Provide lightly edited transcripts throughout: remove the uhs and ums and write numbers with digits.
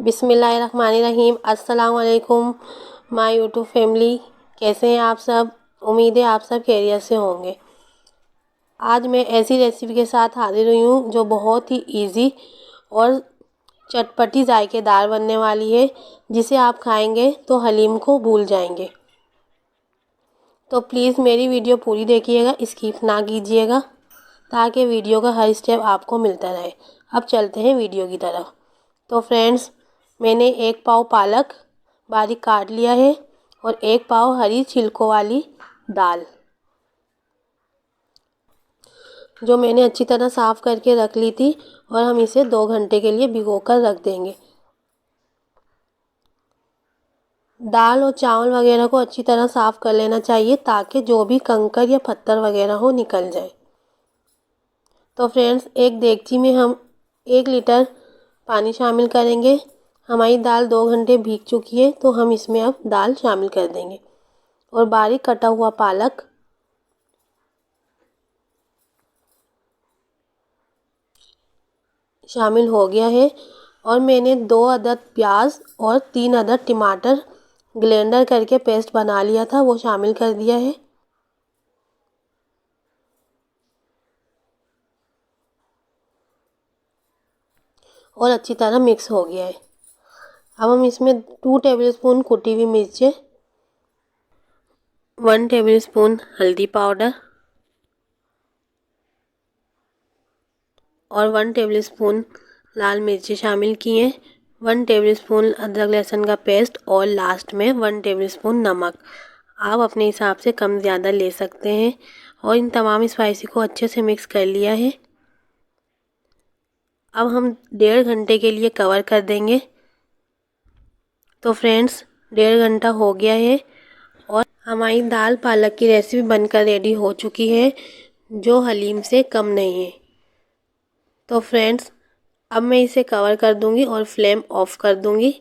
बिस्मिल्लाहिर्रहमानिर्रहीम। अस्सलाम वालेकुम माय यूट्यूब फैमिली, कैसे हैं आप सब। उम्मीद है आप सब खैरियत से होंगे। आज मैं ऐसी रेसिपी के साथ हाजिर हुई हूँ जो बहुत ही इजी और चटपटी जायकेदार बनने वाली है, जिसे आप खाएंगे तो हलीम को भूल जाएंगे। तो प्लीज़ मेरी वीडियो पूरी देखिएगा, स्किप ना कीजिएगा, ताकि वीडियो का हर स्टेप आपको मिलता रहे। अब चलते हैं वीडियो की तरफ। तो फ्रेंड्स, मैंने 1 पाव पालक बारीक काट लिया है और 1 पाव हरी छिलकों वाली दाल, जो मैंने अच्छी तरह साफ़ करके रख ली थी, और हम इसे 2 घंटे के लिए भिगो कर रख देंगे। दाल और चावल वगैरह को अच्छी तरह साफ़ कर लेना चाहिए, ताकि जो भी कंकड़ या पत्थर वगैरह हो निकल जाए। तो फ्रेंड्स, एक देगची में हम 1 लीटर पानी शामिल करेंगे। हमारी दाल 2 घंटे भीग चुकी है, तो हम इसमें अब दाल शामिल कर देंगे और बारीक कटा हुआ पालक, शामिल हो गया है। और मैंने 2 अदद प्याज और 3 अदद टमाटर ग्राइंडर करके पेस्ट बना लिया था, वो शामिल कर दिया है। और अच्छी तरह मिक्स हो गया है। अब हम इसमें 2 टेबलस्पून कुटी हुई मिर्चें, 1 टेबलस्पून हल्दी पाउडर और 1 टेबलस्पून लाल मिर्ची शामिल किए, 1 टेबलस्पून अदरक लहसुन का पेस्ट और लास्ट में 1 टेबलस्पून नमक। आप अपने हिसाब से कम ज़्यादा ले सकते हैं। और इन तमाम स्पाइसी को अच्छे से मिक्स कर लिया है। अब हम 1.5 घंटे के लिए कवर कर देंगे। तो फ्रेंड्स, 1.5 घंटा हो गया है और हमारी दाल पालक की रेसिपी बनकर रेडी हो चुकी है, जो हलीम से कम नहीं है। तो फ्रेंड्स, अब मैं इसे कवर कर दूंगी और फ्लेम ऑफ कर दूंगी।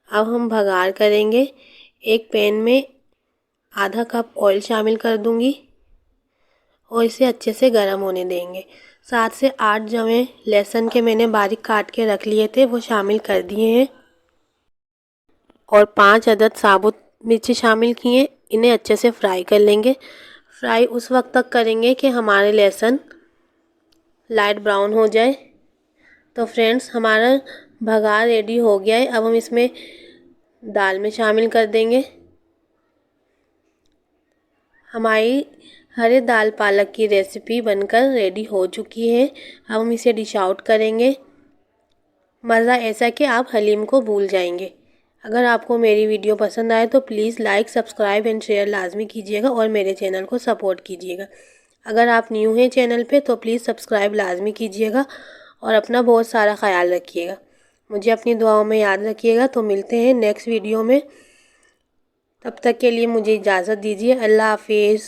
अब हम भगार करेंगे। एक पैन में आधा कप ऑयल शामिल कर दूंगी और इसे अच्छे से गर्म होने देंगे। 7 से 8 जवे लहसुन के मैंने बारीक काट के रख लिए थे, वो शामिल कर दिए हैं। और 5 अदद साबुत मिर्ची शामिल किए, इन्हें अच्छे से फ्राई कर लेंगे। फ्राई उस वक्त तक करेंगे कि हमारे लहसुन लाइट ब्राउन हो जाए। तो फ्रेंड्स, हमारा भगार रेडी हो गया है। अब हम इसमें दाल में शामिल कर देंगे। हमारी हरे दाल पालक की रेसिपी बनकर रेडी हो चुकी है। अब हम इसे डिश आउट करेंगे। मज़ा ऐसा कि आप हलीम को भूल जाएंगे। अगर आपको मेरी वीडियो पसंद आए तो please like, subscribe and share लाजमी कीजिएगा और मेरे चैनल को सपोर्ट कीजिएगा। अगर आप न्यू हैं चैनल पे तो प्लीज़ सब्सक्राइब लाजमी कीजिएगा और अपना बहुत सारा ख्याल रखिएगा। मुझे अपनी दुआओं में याद रखिएगा। तो मिलते हैं नेक्स्ट वीडियो में। तब तक के लिए मुझे इजाज़त दीजिए। अल्लाह हाफिज़।